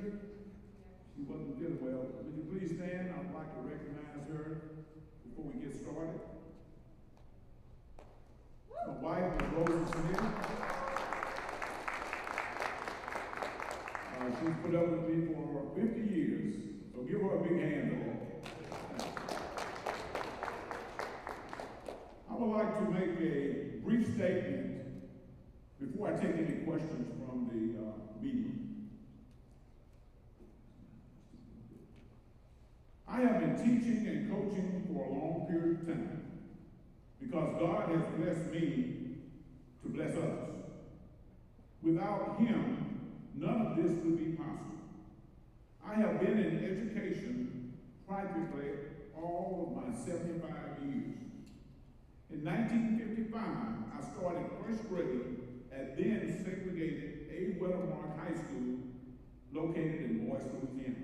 here? She wasn't feeling well. Would you please stand? I'd like to recognize her before we get started. My wife is Rosa Smith. She's put up with me for 50 years, so give her a big hand for that. I would like to make a brief statement before I take any questions from the media. I have been teaching and coaching for a long period of time because God has blessed me to bless others. Without Him, none of this would be possible. I have been in education practically all of my 75 years. In 1955, I started first grade at then segregated A. Weathermark High School located in Boyce, Louisiana.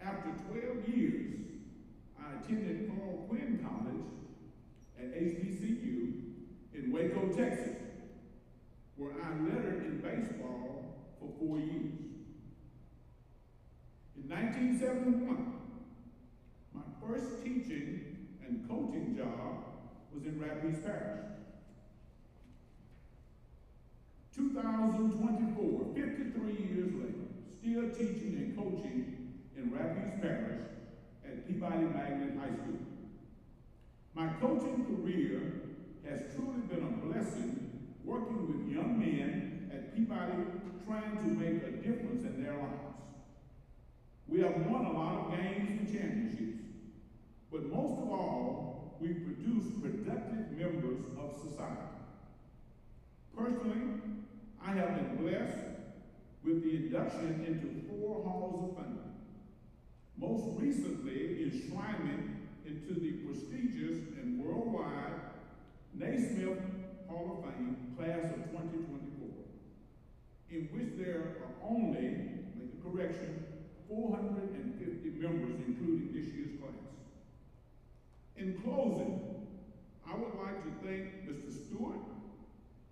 After 12 years, I attended Paul Quinn College at HBCU in Waco, Texas, where I lettered in baseball for 4 years. In 1971, my first teaching and coaching job was in Rapides Parish. 2024, 53 years later, still teaching and coaching in Rapides Parish at Peabody Magnet High School. My coaching career has truly been a blessing working with young men at Peabody trying to make a difference in their lives. We have won a lot of games and championships, but most of all, we produce productive members of society. Personally, I have been blessed with the induction into 4 halls of fame. Most recently, enshrinement into the prestigious and worldwide Naismith Hall of Fame class of 2024, in which there are only, make a correction, 450 members, including this year's class. In closing, I would like to thank Mr. Stewart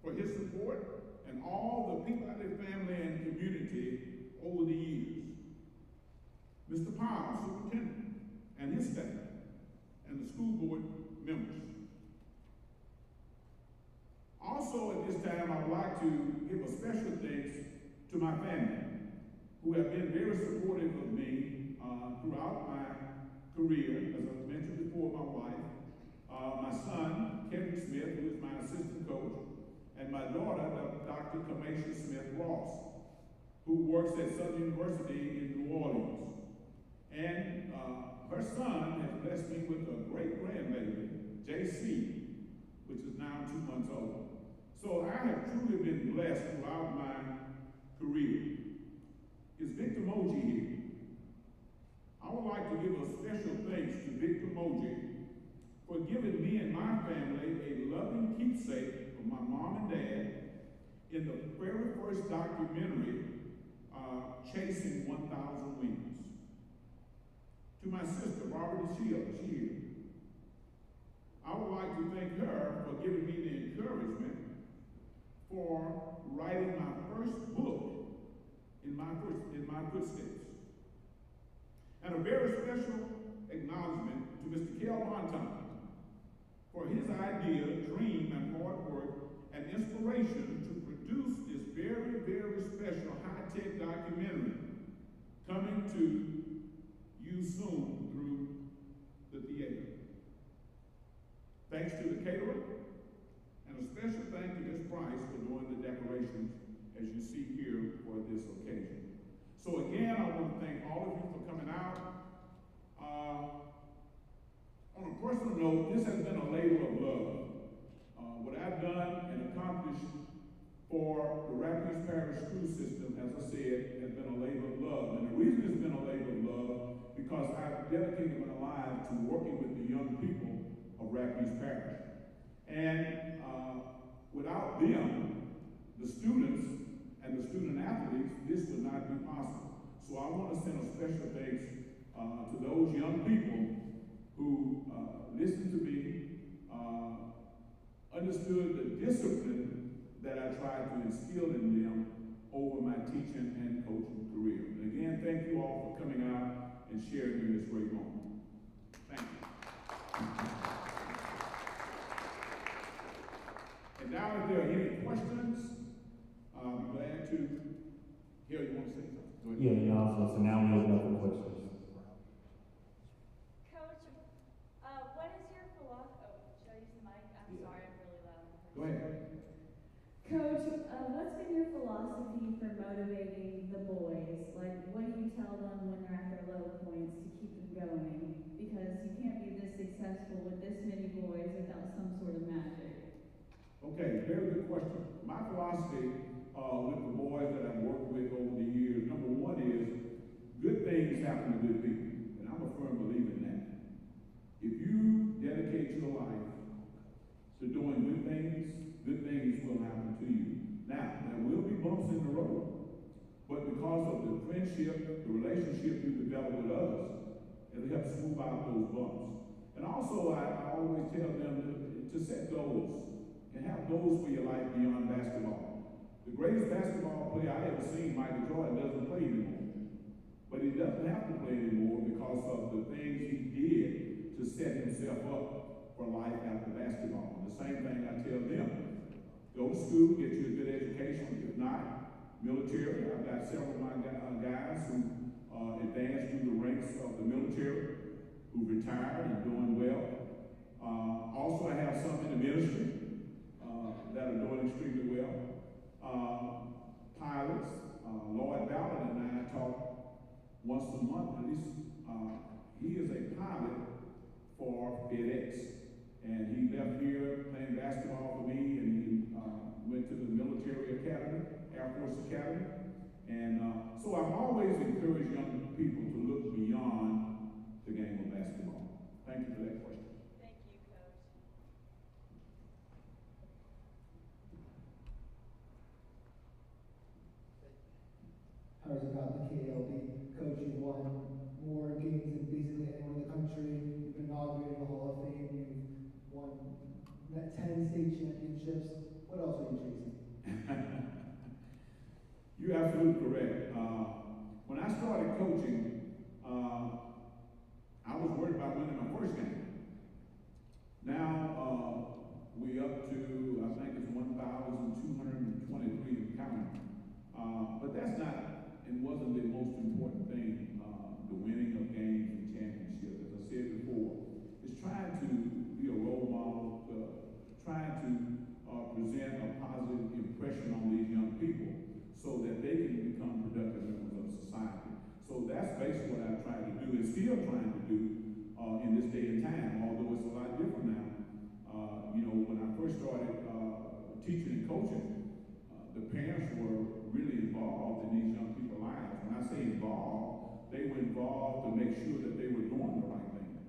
for his support and all the Peabody family and community over the years. Mr. Powell, superintendent, and his staff, and the school board members. Also at this time, I would like to give a special thanks to my family, who have been very supportive of me throughout my career. As I mentioned before, my wife, my son, Kevin Smith, who is my assistant coach, and my daughter, Dr. Kamisha Smith-Ross, who works at Southern University in New Orleans. And her son has blessed me with a great grandbaby, JC, which is now 2 months old. So I have truly been blessed throughout my career. Is Victor Moji here? I would like to give a special thanks to Victor Moji for giving me and my family a loving keepsake of my mom and dad in the very first documentary, Chasing 1,000 Wings. To my sister, Barbara Shield, I would like to thank her for giving me the encouragement for writing my first book in my footsteps. And a very special acknowledgement to Mr. Kel Bonton for his idea, dream, and hard work and inspiration to produce this very, very special high-tech documentary coming to you soon through the theater. Thanks to the caterer, and a special thank to Ms. Price for doing the decorations as you see here for this occasion. So again, I want to thank all of you for coming out. On a personal note, this has been a labor of love. What I've done and accomplished for the Rapides Parish school system, as I said, has been a labor of love. And the reason it's been a labor of love because I've dedicated my life to working with the young people of Rapides Parish. And without them, the students and the student athletes, this would not be possible. So I want to send a special thanks to those young people who listened to me, understood the discipline that I tried to instill in them over my teaching and coaching thank you all for coming out and sharing in this great moment. Thank you. And now, if there are any questions, I'm glad to hear you want to say something. Go ahead. Yeah, no, so now we open up for questions. Coach, what is your philosophy? Oh, should I use the mic? I'm sorry, I'm really loud. Go ahead. Coach, what's been your philosophy for motivating the boys? Like, what do you tell them when they're at their low points to keep them going? Because you can't be this successful with this many boys without some sort of magic. Okay, very good question. My philosophy with the boys that I've worked with over the years, number one is good things happen to good people. And I'm a firm believer in that. If you dedicate your life to doing good things will happen to you. Now, there will be bumps in the road, but because of the friendship, the relationship you develop with others, it'll help smooth out those bumps. And also, I always tell them to set goals and have goals for your life beyond basketball. The greatest basketball player I ever seen, Michael Jordan, doesn't play anymore. But he doesn't have to play anymore because of the things he did to set himself up for life after basketball. And the same thing I tell them. Go to school, get you a good education. If not, military. I've got several of my guys who advanced through the ranks of the military, who retired and doing well. Also, I have some in the ministry that are doing extremely well. Pilots, Lloyd Ballard and I talk once a month. At least he is a pilot for FedEx. And he left here playing basketball for me, and he went to the military academy, Air Force Academy. And so I've always encouraged young people to look beyond the game of basketball. Thank you for that question. Thank you, Coach. How is it about the KLB? Coach, you've won more games than basically anyone in the country. You've been inaugurated in the Hall of Fame. You've won 10 state championships. What else are you chasing? You're absolutely correct. When I started coaching, I was worried about winning my first game. Now we're up to, I think it's 1,223 and counting. But that's not, and wasn't the most important thing, the winning of games and championships. As I said before, it's trying to be a role model, trying to present a positive impression on these young people so that they can become productive members of society. So that's basically what I've tried to do and still trying to do in this day and time, although it's a lot different now. When I first started teaching and coaching, the parents were really involved in these young people's lives. When I say involved, they were involved to make sure that they were doing the right thing.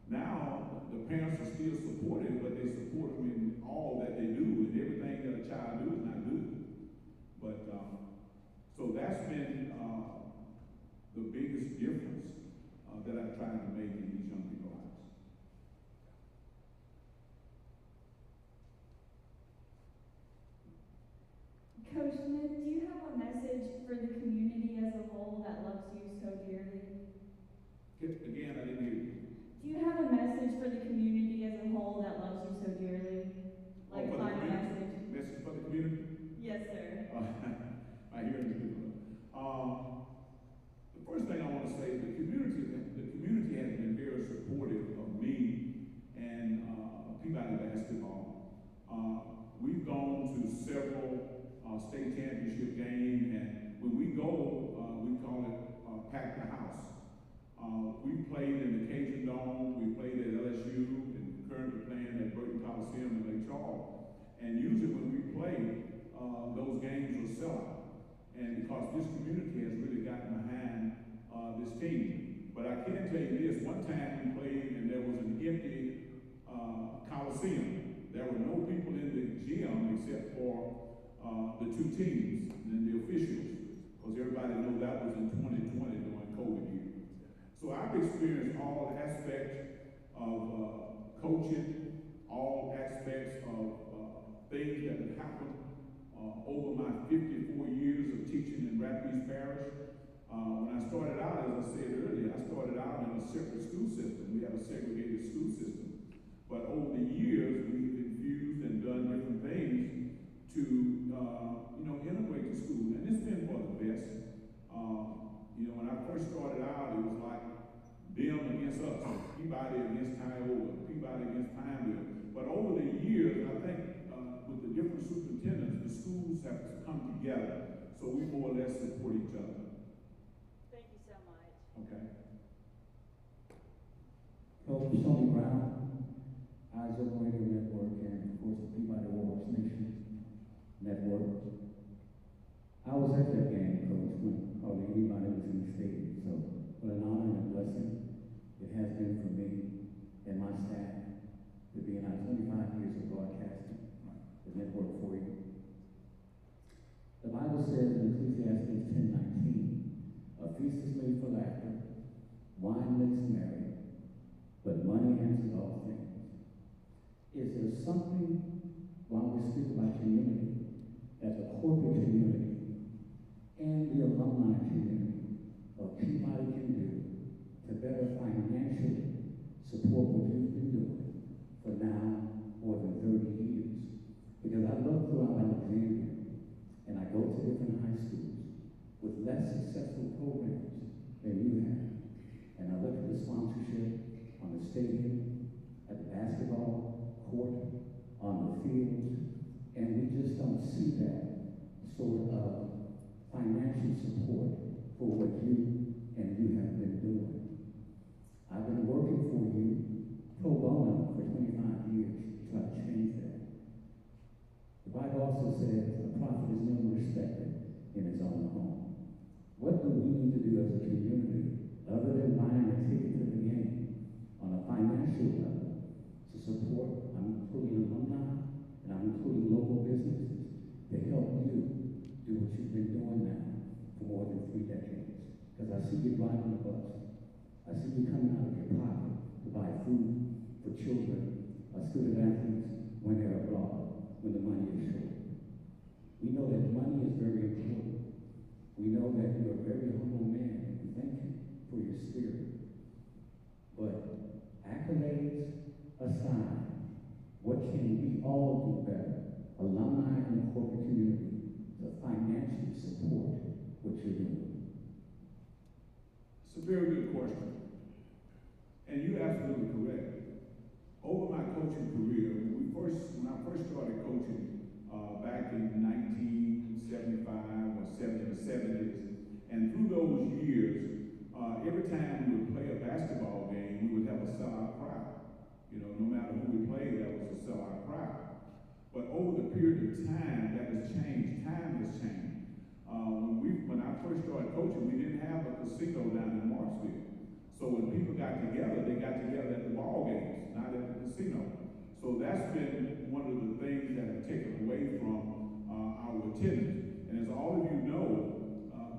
Now, the parents are still supportive, but they support them in all that they do, and everything that a child does is not good. But, so that's been the biggest difference that I've tried to make in these young people's lives. Coach Smith, do you have a message for the community as a whole that loves you so dearly? Again, I didn't hear you. Do you have a message for the community as a whole that loves you so dearly? Like a final message? Message for the community? Yes, sir. I hear you. The first thing I want to say is the community has been very supportive of me and Peabody basketball. We've gone to several state championship games, and when we go, we call it Pack the House. We played in the Cajun Dome, we played at LSU, and currently playing at Burton Coliseum in Lake Charles. And usually when we play, those games will sell out. And because this community has really gotten behind this team. But I can tell you this, one time we played and there was an empty Coliseum. There were no people in the gym except for the two teams and the officials. Because everybody knows that was in 2020 during COVID year. So I've experienced all aspects of coaching, all aspects of things that have happened over my 54 years of teaching in Rapides Parish. When I started out, as I said earlier, I started out in a separate school system. We have a segregated school system. But over the years, we've infused and done different things to, integrate the school. And it's been for the best. When I first started out, it was like them against us, Peabody against Tioga, Peabody against Pineville. But over the years, I think with the different superintendents, the schools have come together, so we more or less support each other. Thank you so much. Okay. Coach Tony Brown, Eyes Open Radio Network, and of course the Peabody Awards Nation Network. I was at that game, Coach, when hardly anybody was in the stadium, so what an honor and a blessing it has been for me and my staff to be in our 25 years of broadcasting the network for you. The Bible says in Ecclesiastes 10:19, a feast is made for laughter, wine makes merry, but money answers all things. Is there something, while we speak about community, that the corporate community and the alumni community of Peabody can do to better financially support what you've been doing for now more than 30 years? Because I look throughout Alexandria and I go to different high schools with less successful programs than you have. And I look at the sponsorship on the stadium, at the basketball court, on the fields, and we just don't see that sort of financial support for what you and you have been doing. I've been working for you pro bono for 25 years to try to change that. The Bible also says a prophet is never respected in his own home. What do we need to do as a community, other than buying a ticket to the game, on a financial level, to support? I'm including alumni and I'm including local businesses to help you do what you've been doing now for more than 3 decades. Because I see you driving the bus. I see you coming out of your pocket to buy food for children, student athletes, when they're abroad, when the money is short. We know that money is very important. We know that you're a very humble man, and we thank you for your spirit. But accolades aside, what can we all do better, alumni in the corporate community, to financially support what you're doing? It's a very good question. And you're absolutely correct. Over my coaching career, when I first started coaching back in 1975 or 70s, and through those years, every time we would play a basketball game, we would have a sellout crowd. No matter who we played, that was a sellout crowd. But over the period of time, that has changed. Time has changed. When I first started coaching, we didn't have a casino down in Marksville. So when people got together, they got together at the ball games, not at the casino. So that's been one of the things that have taken away from our attendance. And as all of you know,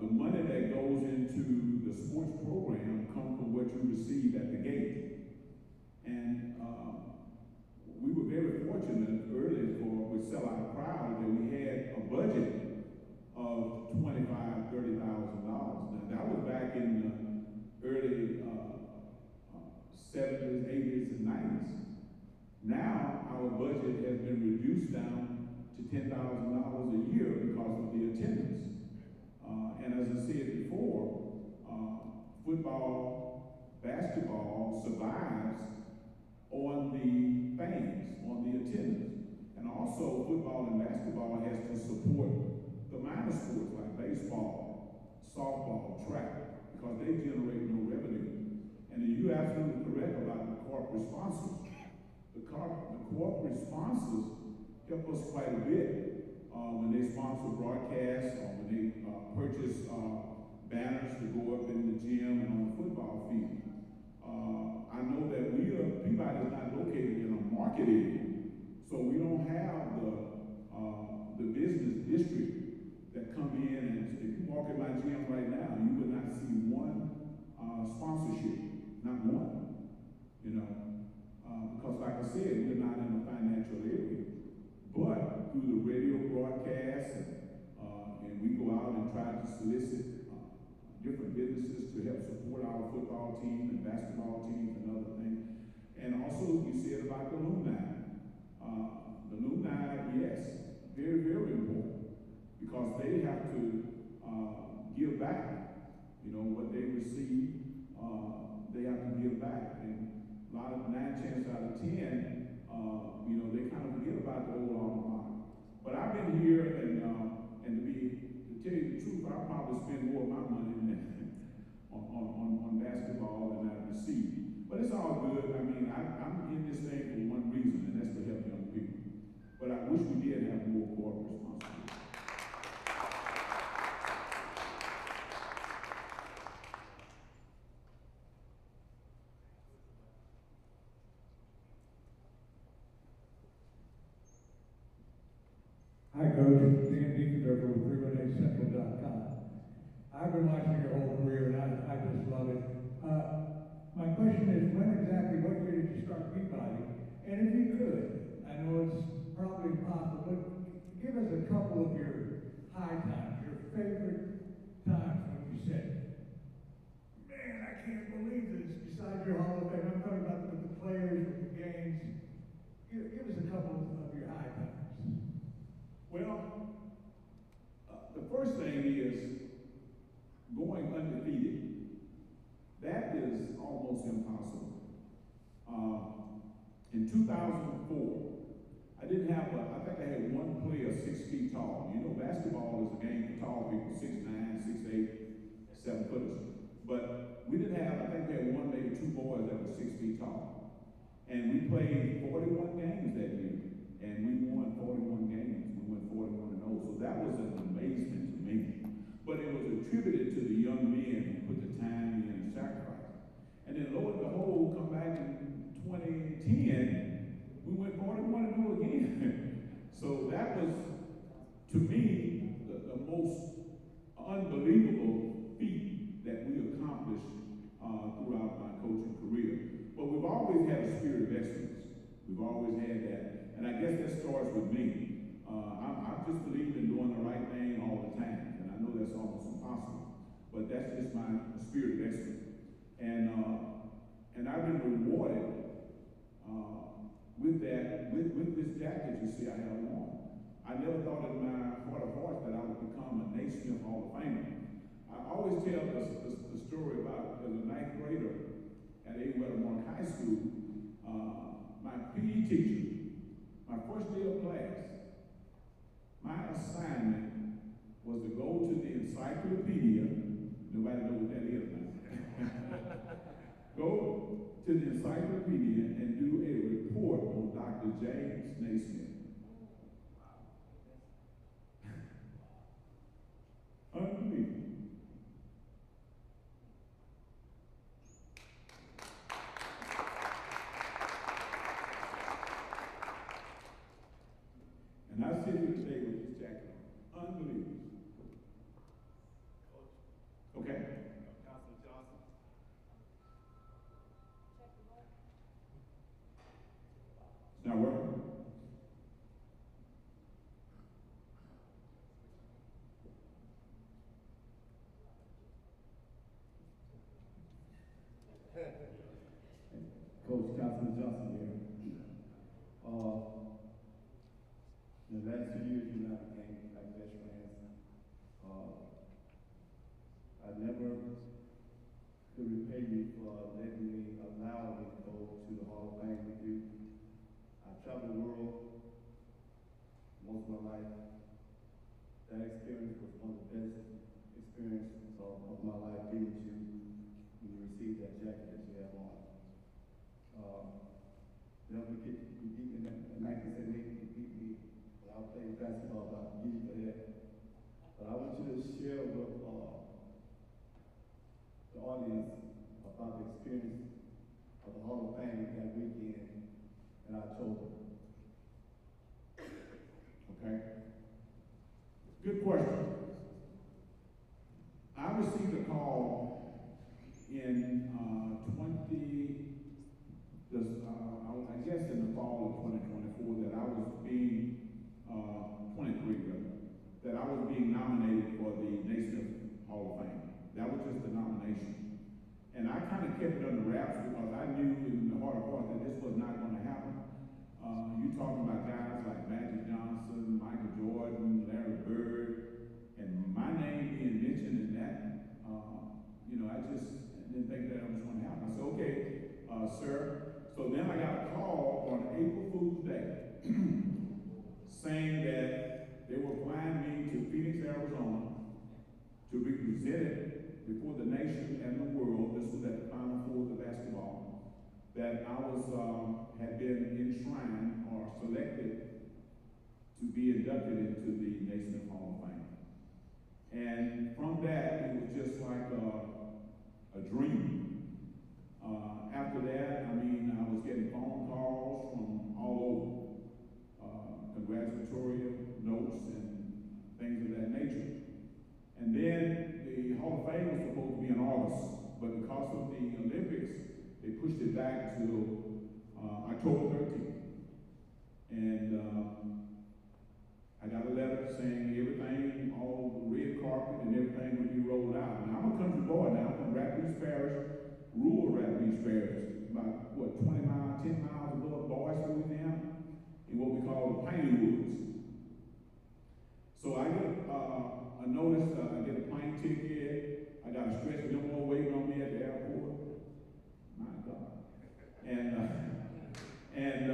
the money that goes into the sports program comes from what you receive at the gate. And we were very fortunate early with Sellout Crowd that we had a budget of $25,000, $30,000. Now that was back in the early 70s, 80s, and 90s. Now our budget has been reduced down to $10,000 a year because of the attendance. And as I said before, football, basketball survives on the fans, on the attendance. And also football and basketball has to support the minor sports like baseball, softball, track, because they generate no revenue. And you're absolutely correct about the corporate sponsors. The corporate sponsors help us quite a bit when they sponsor broadcasts or when they purchase banners to go up in the gym and on the football field. I know that Peabody is not located in a market area, so we don't have the business district that come in, and if you walk in my gym right now, you would not see one sponsorship, not one, because like I said, we're not in a financial area. But through the radio broadcasts, and we go out and try to solicit different businesses our football team and basketball teams and other things. And also, you said about the alumni. The alumni, yes, very, very important, because they have to give back. You know, what they receive, they have to give back. And a lot of 9 chances out of 10, you know, they kind of forget about the old alma mater. But I've been here, and to tell you the truth, I probably spend more of my money on basketball than I receive. But it's all good. I mean, I'm in this thing for one reason, and that's to help young people. But I wish we did have more corporate responsibility. Hi, Coach. Dan Diefendorfer with 318central.com. I've been watching your whole career, and I just love it. My question is, what year did you start Peabody? And if you could, I know it's probably impossible, but give us a couple of your high times, your favorite times when you said, man, I can't believe this, besides your Hall of Fame. I'm talking about with the players, with the games. Give us a couple of your high times. Well, the first thing is going undefeated. That is almost impossible. In 2004, I didn't have I think I had one player 6 feet tall. You know, basketball is a game for tall people, 6'9", 6'8", 7 footers. But we didn't have, I think we had one, maybe 2 boys that were 6 feet tall. And we played 41 games that year. And we won 41 games. We went 41-0. So that was an amazement to me. But it was attributed to the young men who put the time in and sacrifice. And then lo and behold, come back in 2010, we went 41-0 again. So that was, to me, the most unbelievable feat that we accomplished throughout my coaching career. But we've always had a spirit of excellence. We've always had that. And I guess that starts with me. I just believe in doing the right thing all the time. And I know that's almost impossible. But that's just my spirit of excellence. And I've been rewarded with that, with this jacket you see I have on. I never thought in my heart of hearts that I would become a Naismith Hall of Fame. I always tell the story about, as a 9th grader at Peabody High School, my PE teacher, my first day of class, my assignment was to go to the encyclopedia. Nobody knows what that is now. Go to the encyclopedia and do a report on Dr. James Naismith. Unbelievable. And I sit here today with this jacket on. Unbelievable. Okay. It's not working. Coach Councilman Johnson here. In the last 2 years, you and I became like best friends. I never could repay you for letting me, allow me to go to the Hall of Fame with you. I traveled the world most of my life. That experience was one of the best experiences of my life being with you when you received that jacket that you have on. Never forget, you beat me in 1978, you beat me when I was playing basketball, so I can give you for that. But I want you to share with the audience about the experience of the Hall of Fame that weekend in October. Okay. Good question. I received a call in I guess in the fall of 2024 that I was being 23 rather, that I was being nominated for the Naismith Hall of Fame. That was just a nomination. And kept it under wraps because I knew in the heart of hearts that this was not going to happen. You talking about guys like Magic Johnson, Michael Jordan, Larry Bird, and my name being mentioned in that, I just didn't think that was going to happen. I said, okay, sir. So then I got a call on April Fool's Day saying that they were flying me to Phoenix, Arizona to be presented before the nation and the world. This was at the Final Four of the basketball. That I was had been enshrined or selected to be inducted into the Naismith Hall of Fame. And from that, it was just like a dream. After that, I was getting phone calls from all over, congratulatory notes and things of that nature. And then the Hall of Fame was supposed to be in August, but because of the Olympics, they pushed it back to October 13th. And I got a letter saying everything, all the red carpet and everything would be rolled out. Now, I'm a country boy now. I'm from Rapides Parish, rural Rapides Parish, about, 10 miles above Boyce, Louisiana, in what we call the Piney Woods. So I get a notice, I get a plane ticket, I got a stretcher limo waiting on me at the airport. My God. And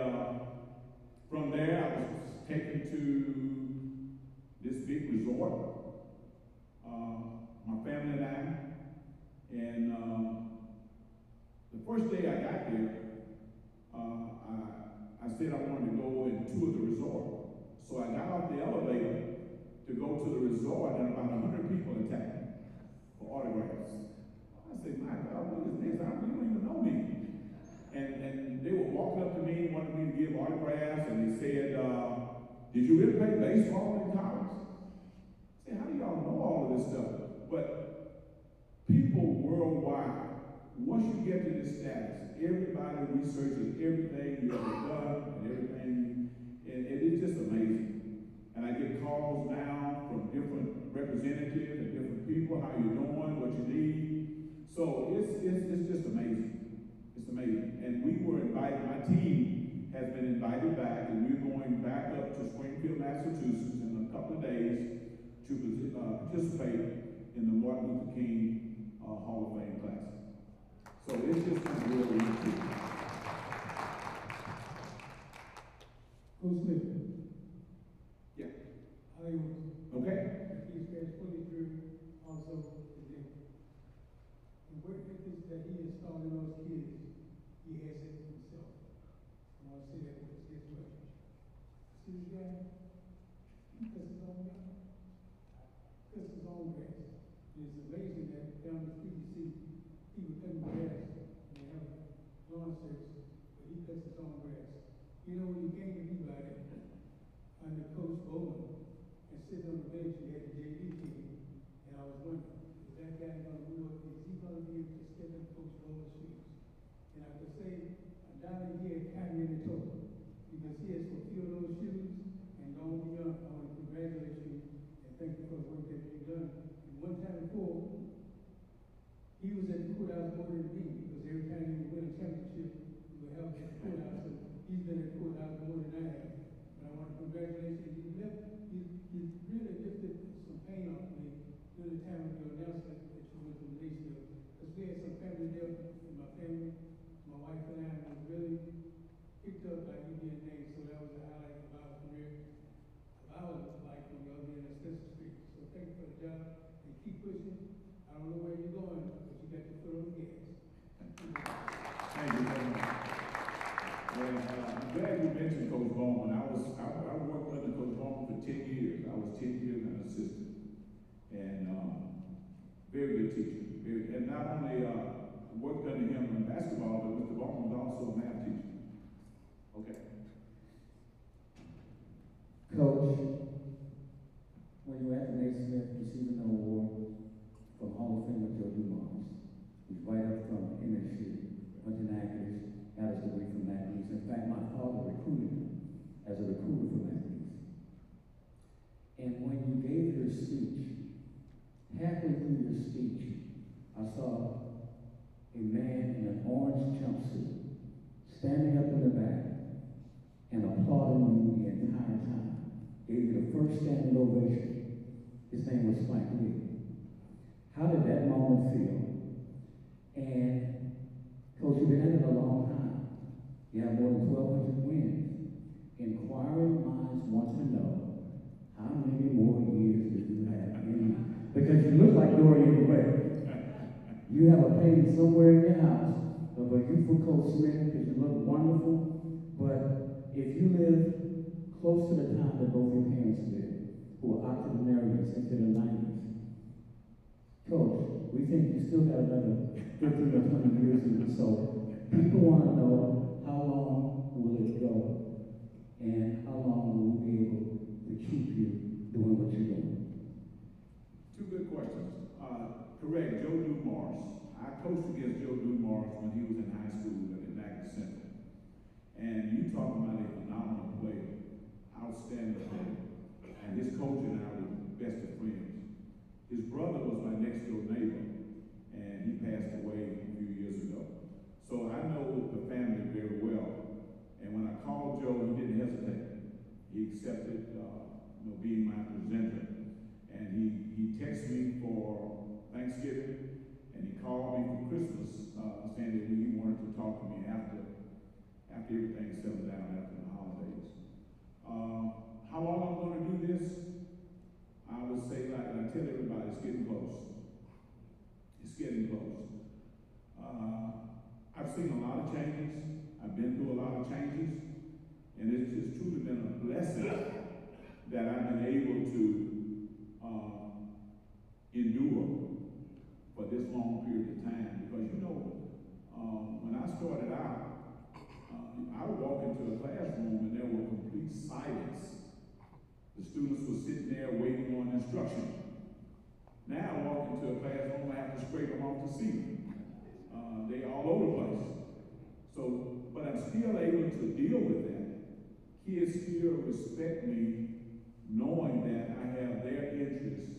from there, I was taken to this big resort, my family and I. And the first day I got there, I said I wanted to go and tour the resort. So I got off the elevator to go to the resort, and about 100 people attacked me for autographs. I said, my God, what is this? You don't even know me. And they were walking up to me, wanted me to give autographs, and they said, did you really play baseball in college? I said, how do y'all know all of this stuff? But people worldwide, once you get to this status, everybody researches everything you ever done and everything, and it's just amazing. And I get calls now from different representatives and different people, how you doing, what you need. So it's just amazing. It's amazing. And we were invited, my team has been invited back, and we're going back up to Springfield, Massachusetts in a couple of days to participate in the Martin Luther King Hall of Fame class. So it's just kind of really interesting. Coach Smith. Yeah. Okay. He's been fully through also today. And what it is that he installed in those kids, he has it himself. I want to say that with his way. See this guy? He cuts his own guy. Cuts his own grass. And it's amazing that down the street you see people cutting grass. And they have lawn service, but he cuts his own grass. You know, when you came to Peabody under Coach Bowman, and sitting on the bench, he had the JV team, and I was wondering, is that guy going to move up? Is he going to be able to step in Coach Bowman's shoes? And I could say, I'm down in here counting in the total, because he has fulfilled those shoes and gone beyond. I want to congratulate you and thank you for the work that you've done. And one time before, he was at the courthouse more than me, because every time he would win a championship, he would help at the courthouse. So he's been at the courthouse more than I have. But I want to congratulate you. You really lifted some pain off me during the time of your announcement that you went to Naismith. Because we had some family there in my family. My wife and I was really picked up by you being named. So that was a highlight of our career, of our life when you were in Spencer Street. So thank you for the job and keep pushing. I don't know where you're going, but you got your foot on the gas. Thank you very much. Well, I'm glad you mentioned Coach Bowman. I worked under Coach Bowman for 10 years. I was 10 years an assistant. And very good teacher. And not only worked under him in basketball, but Mr. Bowman was also a math teacher. Okay. Coach, when you were at the Naismith receiving the award from Hall of Fame Joe Dumars, who's right up from MSU, went to Nackers, got his degree from Nackers. In fact, my father recruited him as a recruiter for Nackers. And when you gave your speech, halfway through your speech, I saw a man in a did that moment feel? And, Coach, you've been at it a long time. You have more than 1,200 wins. Inquiring minds want to know, how many more years do you have in you? Because you look like Dorian Gray. You have a painting somewhere in your house of a youthful Coach Smith because you look wonderful. But if you live close to the time that both your parents lived, who were octogenarians into the 90s, Coach, we think you still got another 15 or 20 years in you. So people want to know, how long will it go? And how long will we be able to keep you doing what you're doing? Two good questions. Correct, Joe Dumars. I coached against Joe Dumars when he was in high school at Magnet Central. And you talking about a phenomenal player, outstanding player. And his coach and I were best of friends. His brother was my next door neighbor, and he passed away a few years ago. So I know the family very well. And when I called Joe, he didn't hesitate. He accepted, being my presenter. And he texted me for Thanksgiving, and he called me for Christmas, saying that he wanted to talk to me after everything settled down after the holidays. How long I'm going to do this? I would say, like I tell everybody, it's getting close. It's getting close. I've seen a lot of changes. I've been through a lot of changes, and it's just truly been a blessing that I've been able to endure for this long period of time. Because when I started out, I would walk into a classroom and there were complete silence. The students were sitting there waiting on instruction. Now I walk into a classroom, I have to scrape them off the ceiling. They all over the place. So, but I'm still able to deal with that. Kids still respect me knowing that I have their interests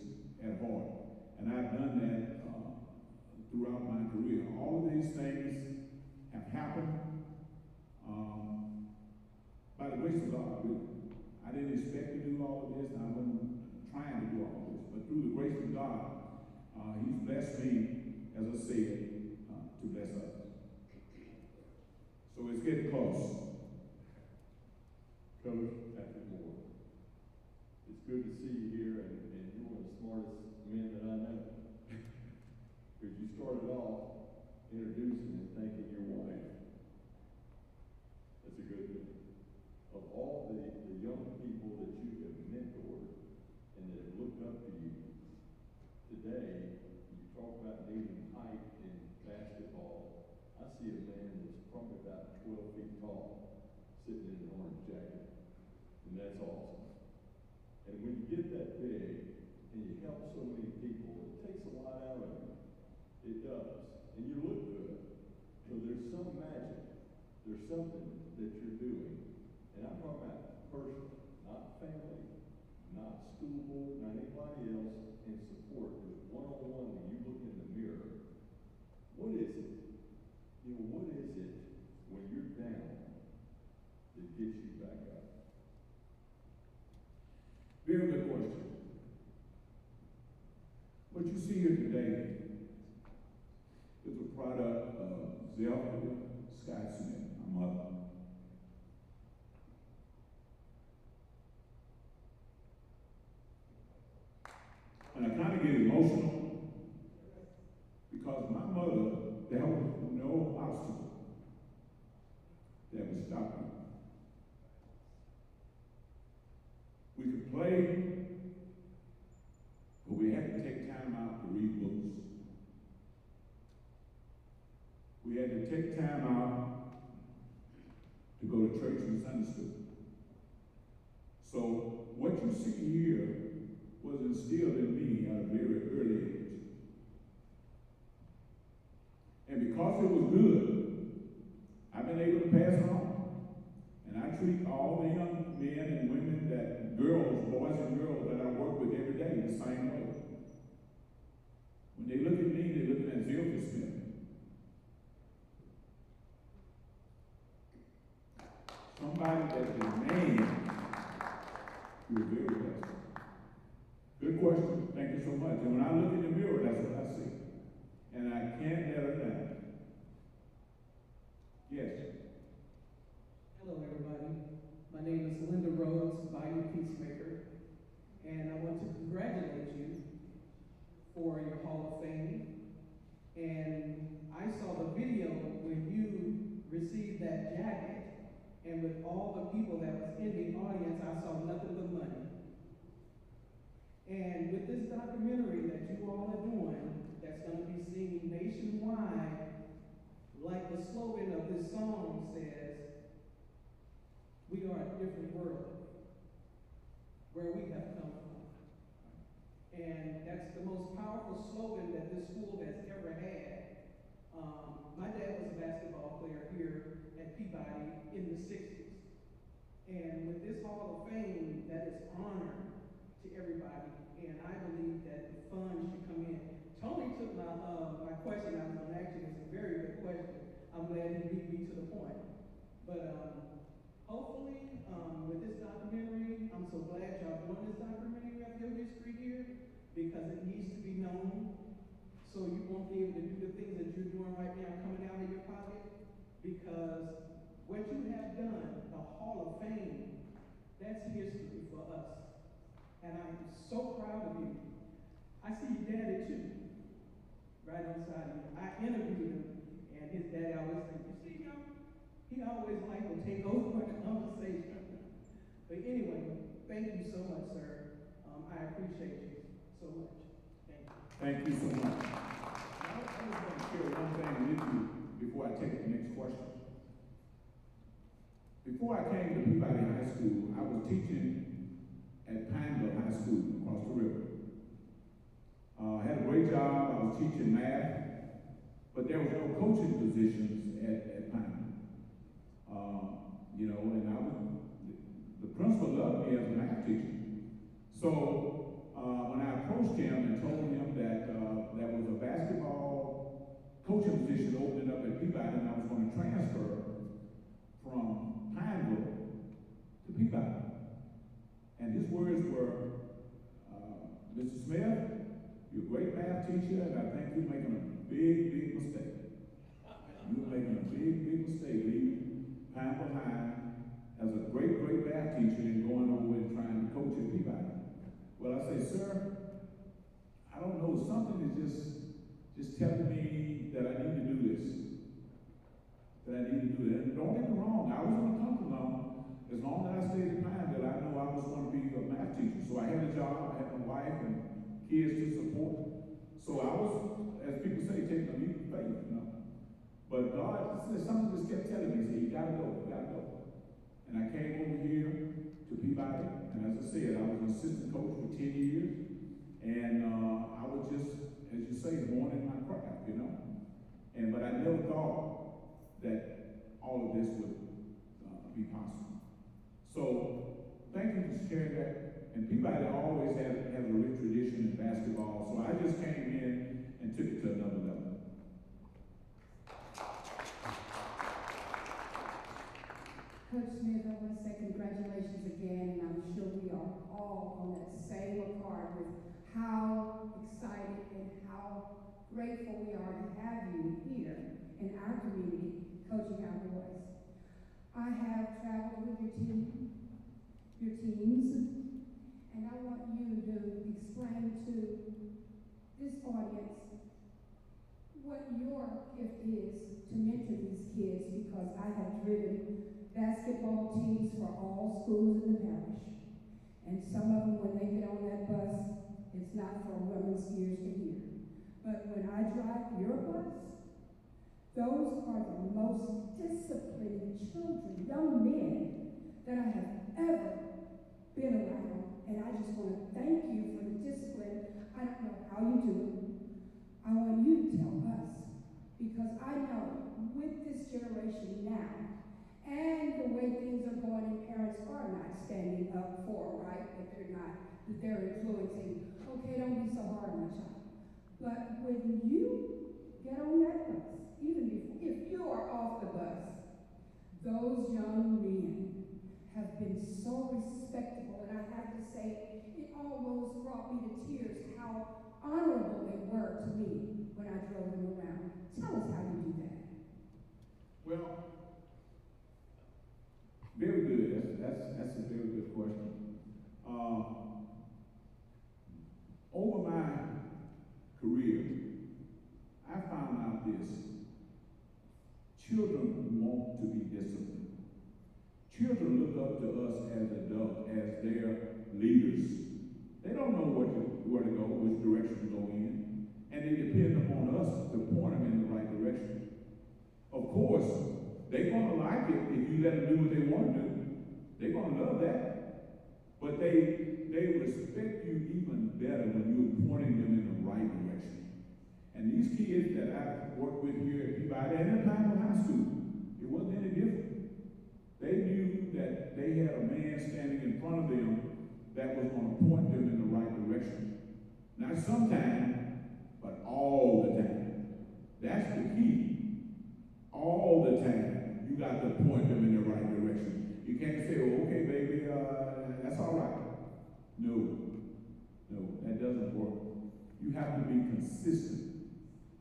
at heart. And I've done that throughout my career. All of these things have happened by the grace of God, really. I didn't expect to do all of this, and I wasn't trying to do all of this. But through the grace of God, He's blessed me, as I said, to bless others. So it's getting close. Coach Patrick Moore, it's good to see you here, and you're one of the smartest men that I know. Because you started off introducing and thanking your wife. That's a good thing. Of all the young people that you have mentored and that have looked up to you, today, you talk about needing height in basketball. I see a man that's probably about 12 feet tall, sitting in an orange jacket. And that's awesome. And when you get that big and you help so many people, it takes a lot out of you. It does. And you look good. So there's some magic. There's something that you're doing. And I'm talking about personal, not family, not school board, not anybody else in support. Just one-on-one when you look in the mirror. What is it? What is it when you're down that gets you back up? Very good question. What you see here today is a product of Zelda Scott Smith, my mother. And I kind of get emotional because my mother, there was no obstacle that would stop me. We could play, but we had to take time out to read books. We had to take time out to go to church and Sunday school. So what you see here was instilled in me at a very early age. And because it was good, I've been able to pass it on. And I treat all the young men and women that, boys and girls that I work with every day the same way. When they look at me, they're looking at Zilpha Smith. Somebody that demands you're very blessed. Good question. Thank you so much. And when I look in the mirror, that's what I see. documentary that you all are doing, that's gonna be seen nationwide, like the slogan of this song says, we are a different world, where we have come from. And that's the most powerful slogan that this school has ever had. My dad was a basketball player here at Peabody in the 60s. And with this Hall of Fame, that is honor to everybody. And I believe that the funds should come in. Tony took my question I was going to ask you. It's a very good question. I'm glad he beat me to the point. But hopefully, with this documentary, I'm so glad y'all doing this documentary of your history here, because it needs to be known. So you won't be able to do the things that you're doing right now coming out of your pocket, because what you have done, the Hall of Fame, that's history for us. And I'm so proud of you. I see your daddy too, right on the side of you. I interviewed him, and his daddy always said, you see him? He always liked to take over the conversation. But anyway, thank you so much, sir. I appreciate you so much. Thank you. Thank you so much. I was going to share one thing with you before I take the next question. Before I came to Peabody High School, I was teaching at Pineville High School across the river. I had a great job. I was teaching math, but there was no coaching positions at Pineville. And the principal loved me as a math teacher. So when I approached him and told him that there was a basketball coaching position opening up at Peabody, and I was going to transfer from Pineville to Peabody. And his words were, Mr. Smith, you're a great math teacher, and I think you're making a big, big mistake. You're making a big, big mistake leaving Pineville High as a great, great math teacher and going over and trying to coach at Peabody. Well, I say, sir, I don't know, something is just telling me that I need to do this. And don't get me wrong, I was going to come along. As long as I stayed in Pineville, I know I was going to be a math teacher. So I had a job, I had my wife and kids to support. So I was, as people say, taking a leap of faith, But God, something just kept telling me, he said, you gotta go. And I came over here to Peabody, and as I said, I was an assistant coach for 10 years, and I was just, as you say, born in my craft, But I never thought that all of this would be possible. So, thank you for sharing that. And Peabody always has a rich tradition in basketball, so I just came in and took it to another level. Coach Smith, I want to say congratulations again, and I'm sure we are all on that same accord with how excited and how grateful we are to have you here in our community coaching our boys. I have traveled with your teams, and I want you to explain to this audience what your gift is to mentor these kids, because I have driven basketball teams for all schools in the parish. And some of them, when they get on that bus, it's not for women's ears to hear. But when I drive your bus, those are the most disciplined children, young men, that I have ever been around. And I just want to thank you for the discipline. I don't know how you do it. I want you to tell us, because I know with this generation now, and the way things are going, and parents are not standing up for, right? That they're influencing. Okay, don't be so hard on my child. But when you get on that bus, even if you are off the bus, those young men have been so respectable, and I have to say, it almost brought me to tears how honorable they were to me when I drove them around. Tell us how you do that. Well, very good. That's a very good question. Over my career, I found out this. Children want to be disciplined. Children look up to us as adults, as their leaders. They don't know what where to go, which direction to go in, and they depend upon us to point them in the right direction. Of course, they're gonna like it if you let them do what they want to do. They're gonna love that. But they respect you even better when you're pointing them in the right direction. And these kids that I've worked with here at Peabody and at Peabody High School, it wasn't any different. They knew that they had a man standing in front of them that was going to point them in the right direction. Not sometimes, but all the time. That's the key. All the time, you got to point them in the right direction. You can't say, oh, okay, baby, that's all right. No, that doesn't work. You have to be consistent.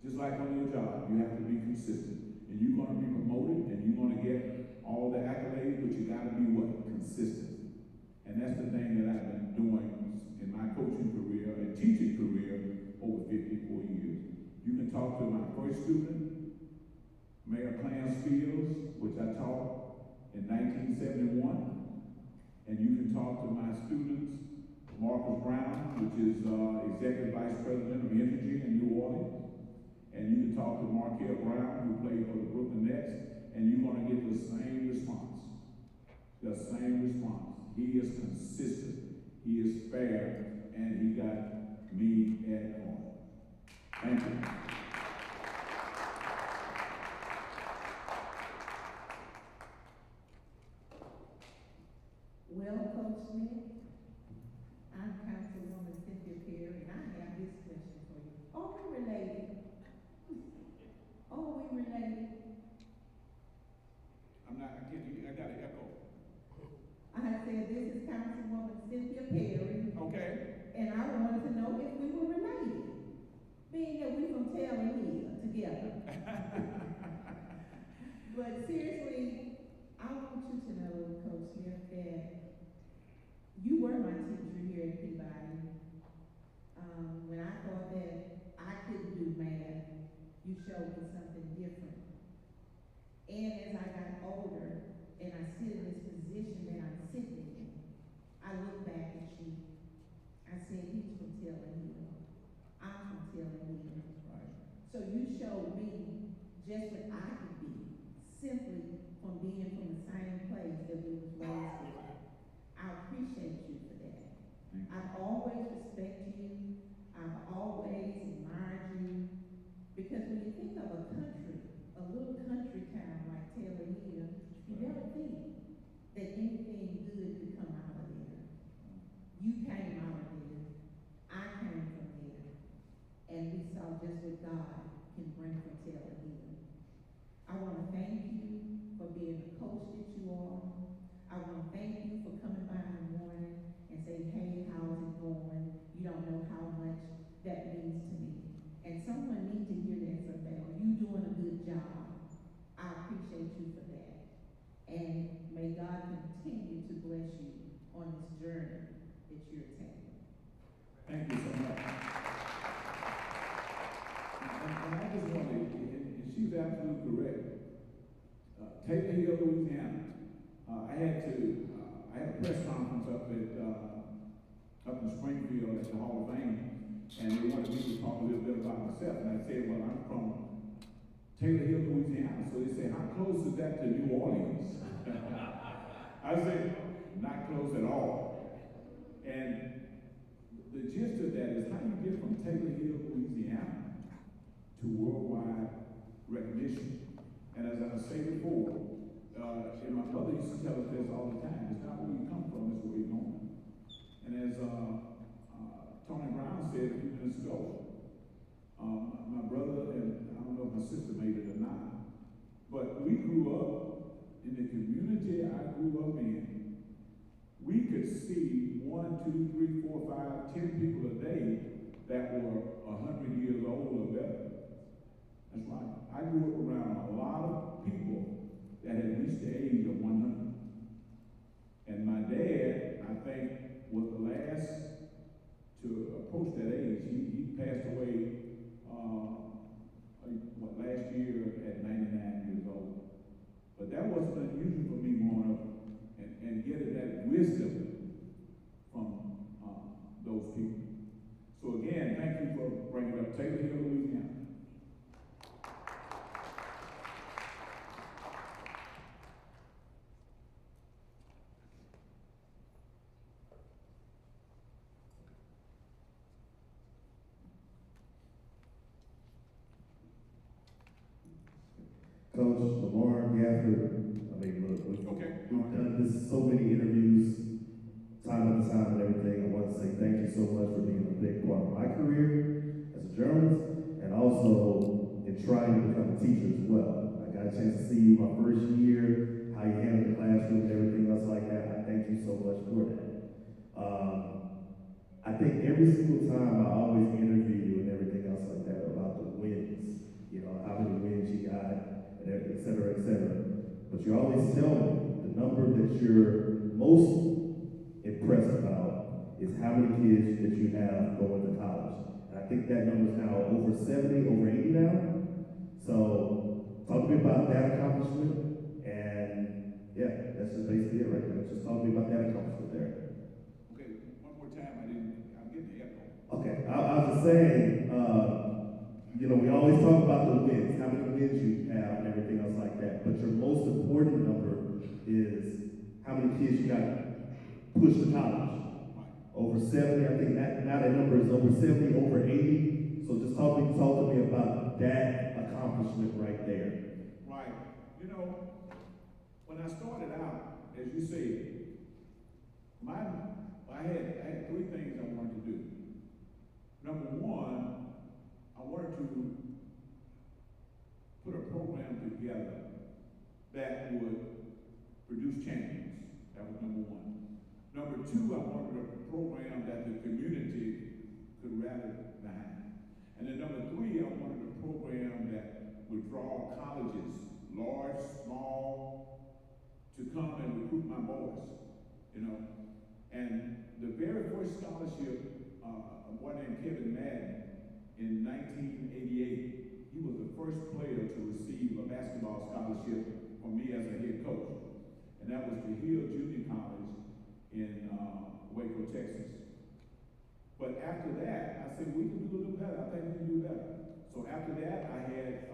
Just like on your job, you have to be consistent. And you're going to be promoted, and you're going to get all the accolades, but you got to be what? Consistent. And that's the thing that I've been doing in my coaching career and teaching career over 54 years. You can talk to my first student, Mayor Clarence Fields, which I taught in 1971. And you can talk to my students, Marcus Brown, which is Executive Vice President of Energy in New Orleans. And you can talk to Markel Brown, who played for the Brooklyn Nets, and you're going to get the same response. The same response. He is consistent, he is fair, and he got me at home. Thank you. Well, Coach Smith, I'm Councilwoman Cynthia Perry, and I have this question for you. Are we related? Are we related? I can't hear you. I got an echo. I said this is Councilwoman Cynthia Perry. Okay. And I wanted to know if we were related, being that we from Taylor Hill together. But seriously, I want you to know, Coach Smith, that you were my teacher here at Peabody. When I thought that I couldn't do math, you showed me something different. And as I got older, and I sit in this position that I'm sitting in, I look back at you. I said, he's from Taylor Hill. I'm from Taylor Hill. Right. So you showed me just what I could be, simply from being from the same place that we was raised in. I appreciate you for that. I've always respected you. I've always admired you. Because when you think of a country, a little country town like Taylor Hill, you never think that anything good could come out of there. You came out of there. I came from there. And we saw just what God can bring from Taylor Hill. I want to thank you for being the coach that you are. I want to thank you for coming by in the morning and saying, hey, how's it going? You don't know how much that means to me. And someone needs to hear that someday. You doing a good job. I appreciate you for that. And may God continue to bless you on this journey that you're taking. Thank you so much. And I just wanted, and she's absolutely correct. Taylor Hill, Louisiana. I had a press conference up in Springfield at the Hall of Fame, and they wanted me to talk a little bit about myself. And I said, well, I'm from Taylor Hill, Louisiana. So they said, how close is that to New Orleans? I said, not close at all. And the gist of that is how you get from Taylor Hill, Louisiana to worldwide recognition. And as I said before, and my mother used to tell us this all the time, it's not where you come from, it's where you're going. And as Tony Brown said a few minutes ago, my brother and I don't know if my sister made it or not, but we grew up in the community I grew up in. We could see 1, 2, 3, 4, 5, 10 people a day that were 100 years old or better. That's right. I grew up around a lot of people that had reached the age of 100. And my dad, I think, was the last to approach that age. He passed away last year at 99 years old. But that wasn't unusual for me growing up and getting that wisdom from those people. So Coach Lamar Gafford, I mean, look, we've done this, so many interviews, time after time and everything. I want to say thank you so much for being a big part of my career as a journalist, and also in trying to become a teacher as well. I got a chance to see you my first year, how you handled the classroom and everything else like that. I thank you so much for that. I think every single time I always interview you and everything else like that about the wins, you know, how many wins you got, and et cetera, et cetera. But you always tell me the number that you're most impressed about is how many kids that you have going to college. And I think that number is now over 70, over 80 now. So talk to me about that accomplishment. And yeah, that's just basically it right there. Just talk to me about that accomplishment there. Okay, one more time, I'm getting the echo. Okay, I was just saying, you know, we always talk about the wins, how many wins you have and everything else like that, but your most important number is how many kids you got pushed to college. Over 70, I think now that number is over 70, over 80. So just talk to me about that accomplishment right there. Right. You know, when I started out, as you said, I had three things I wanted to do. Number one, I wanted to put a program together that would produce champions. That was number one. Number two, I wanted a program that the community could rally behind. And then number three, I wanted a program that would draw colleges, large, small, to come and recruit my boys, you know. And the very first scholarship, a boy named Kevin Madden, in 1988, he was the first player to receive a basketball scholarship from me as a head coach. And that was to Hill Junior College in Waco, Texas. But after that, I said, we can do a little better. I think we can do better. So after that, I had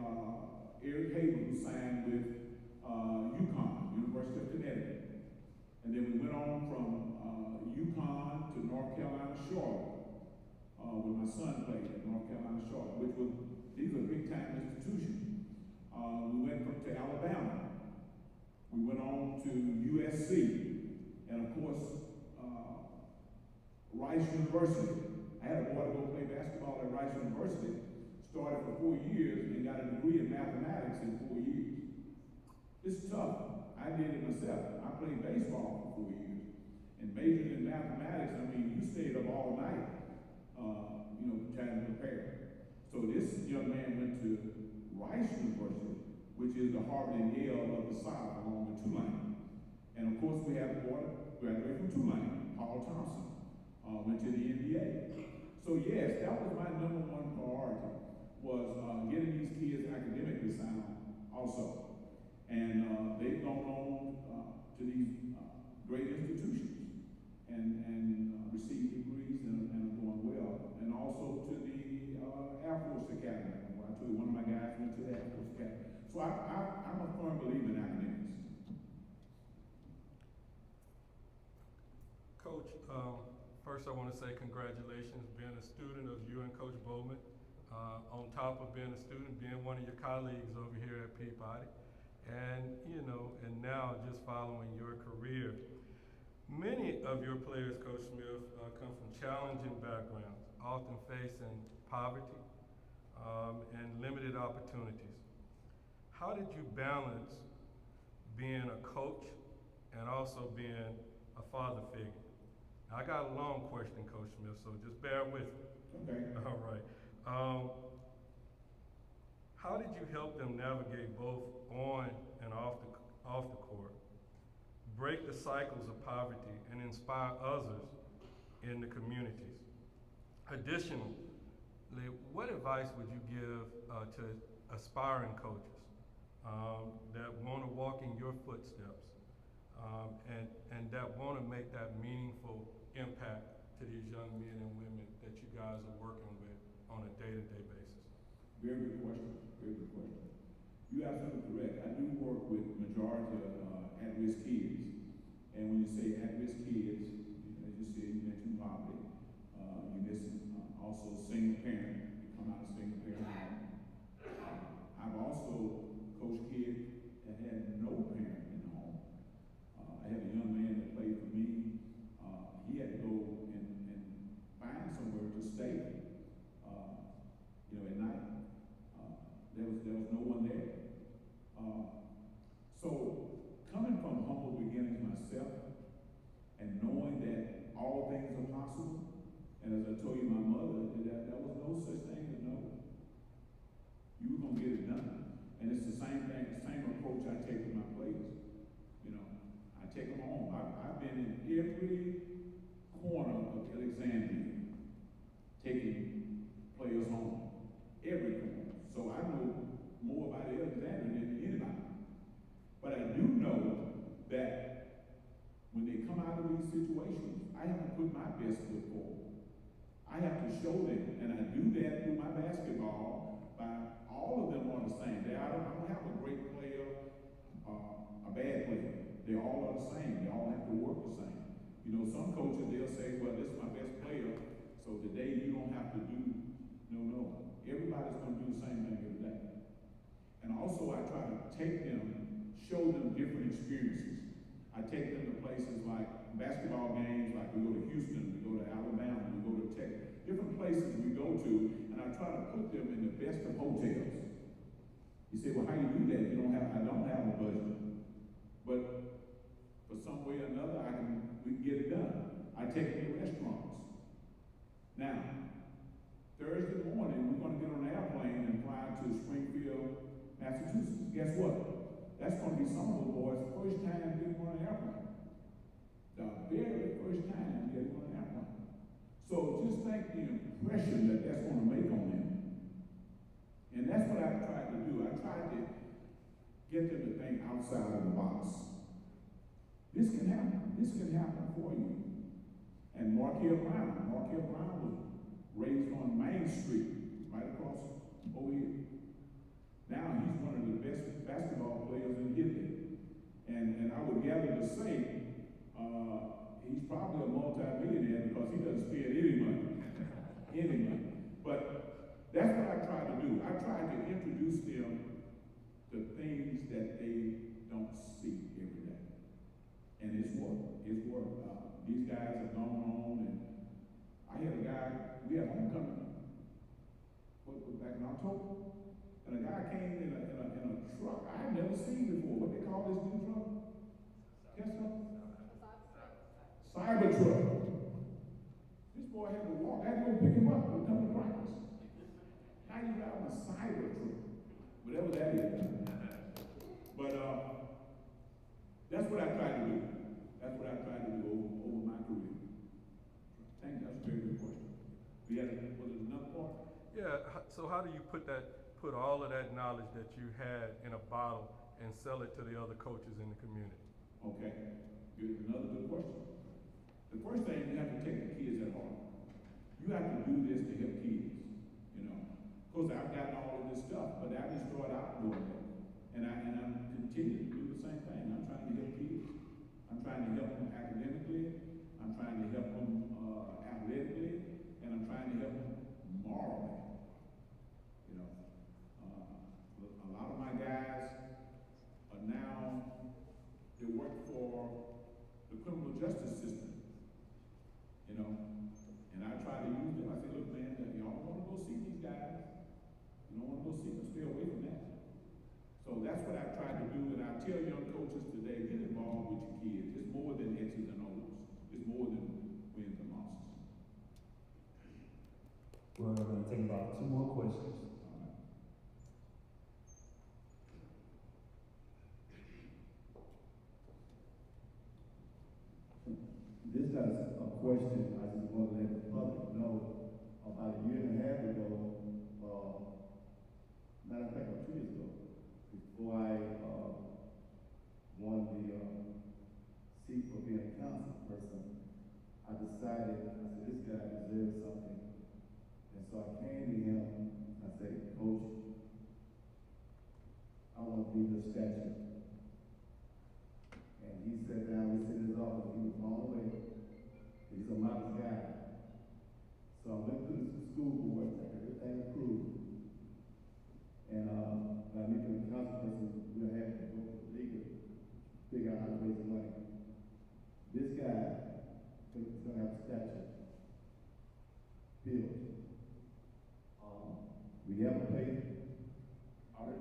Eric Haber, who signed with UConn, University of Connecticut. And then we went on from UConn to North Carolina, Charlotte, where my son played at North Carolina, Charlotte, these are big-time institutions. We went to Alabama. We went on to USC, and of course, Rice University. I had a boy to go play basketball at Rice University, started for 4 years, and got a degree in mathematics in 4 years. It's tough. I did it myself. I played baseball for 4 years. And majored in mathematics, I mean, you stayed up all night, you know, trying to prepare. So this young man went to Rice University, which is the Harvard and Yale of the South, along with Tulane. And of course, we have a boy graduated from Tulane, Paul Thompson, went to the NBA. So yes, that was my number one priority, was getting these kids academically sound also. And they've gone on to these great institutions and received degrees and are doing well. And also to the Air Force Academy, where I told you one of my guys went to the Air Force Academy. So I'm a firm believer in academics. Coach, first I want to say congratulations being a student of you and Coach Bowman. On top of being a student, being one of your colleagues over here at Peabody. And, you know, and now just following your career. Many of your players, Coach Smith, come from challenging backgrounds, often facing poverty and limited opportunities. How did you balance being a coach and also being a father figure? Now, I got a long question, Coach Smith, so just bear with me. Okay. All right. How did you help them navigate both on and off the court, break the cycles of poverty, and inspire others in the communities? Additionally, what advice would you give to aspiring coaches that want to walk in your footsteps and that want to make that meaningful impact to these young men and women that you guys are working with on a day-to-day basis? Very good question. Very good question. You're absolutely correct. I do work with majority of at-risk kids. And when you say at-risk kids, as you said, you mentioned poverty. You mentioned also single parent. You come out of single parent home. I've also coached kids there was no one there. So coming from humble beginnings myself, and knowing that all things are possible, and as I told you, my mother, that there was no such thing as no. You were gonna get it done, and it's the same thing, the same approach I take with my players. You know, I take them home. I've been in every corner of Alexandria, taking players home, every corner. So I know more about Alexandria than anybody. But I do know that when they come out of these situations, I have to put my best foot forward. I have to show them, and I do that through my basketball. By all of them are the same. I don't have a great player, a bad player. They all are the same. They all have to work the same. You know, some coaches, they'll say, well, this is my best player, so today you don't have to do, no. Everybody's going to do the same thing every day. And also I try to take them, show them different experiences. I take them to places like basketball games, like we go to Houston, we go to Alabama, we go to Texas, different places we go to, and I try to put them in the best of hotels. You say, well, how do you do that? I don't have a budget. But for some way or another, we can get it done. I take them to restaurants. Now, Thursday morning, we're going to get on an airplane and fly to Springfield, Massachusetts. Guess what? That's going to be some of the boys' first time getting on an airplane. The very first time getting on an airplane. So just think the impression that that's going to make on them. And that's what I tried to do. I tried to get them to think outside of the box. This can happen. This can happen for you. And Markel Brown was raised on Main Street, right across over here. Now he's one of the best basketball players in Italy. And I would gather to say, he's probably a multi-millionaire because he doesn't spend any money. Any money. But that's what I try to do. I try to introduce them to things that they don't see every day. And it's work. It's work. These guys have gone on, and I had a guy, we had homecoming, back in October, and a guy came in a truck I had never seen before. What they call this new truck? Tesla? Cyber truck. This boy had to walk. I had to go pick him up and come to practice. Now you got a cyber truck, whatever that is. But that's what I try to do. That's what I try to do over my career. Thank you. That's a very good question. Was it another part? Yeah. So how do you put all of that knowledge that you had in a bottle and sell it to the other coaches in the community? Okay. Good. Another good question. The first thing, you have to take the kids at heart. You have to do this to help kids. You know. Of course, I've gotten all of this stuff, but I didn't start out doing that. And I'm continuing to do the same thing. I'm trying to help kids. I'm trying to help them academically. I'm trying to help them athletically, and I'm trying to help them morally. You know, a lot of my guys are now, they work for the criminal justice system. You know, and I try to use them. I say, look, man, y'all don't want to go see these guys. You don't want to go see them. Stay away from that. So that's what I try to do, and I tell young coaches today, get involved with your kids. It's more than X's and O's. It's more than wins and losses. We're going to take about 2 more questions. This is a question I just want to let the public know. About a year and a half ago, matter of fact, about 2 years ago, before I won the seat for being a council person, I decided, this guy deserves something. And so I came to him, I said, Coach, I want to be your statue. And he sat down, we sit in his office, he was blown away. He's a modest guy. So I went through the school board, everything approved. And by me being a council person, we had to go to the league to figure out how to raise the money. This guy is going to have a statue built. We have a place. Our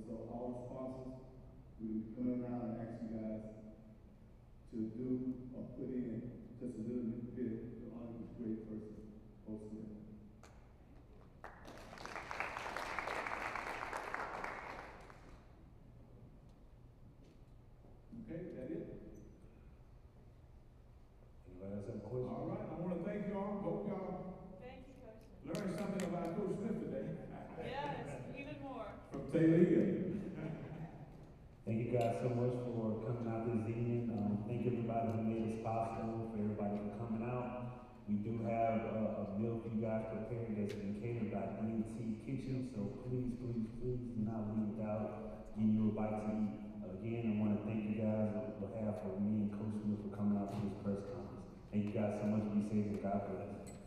so all sponsors, we will be coming around and ask you guys to do or put in just a little bit to honor this great person, Bo Smith. Okay, is that it? Anybody else have a question? All right, I want to thank y'all. Hope y'all Thank you, Coach. learned something about Coach Smith today. Yes, even more. From Taylor Hill. Thank you guys so much for coming out this evening. Thank everybody who made this possible, for everybody for coming out. We do have a meal for you guys prepared that's been catered by inductee Kitchen, so please, please, please do not leave without getting you a bite to eat. Again, I want to thank you guys on behalf of me and Coach Smith for coming out to this press conference. Thank you guys so much. Be safe and God bless.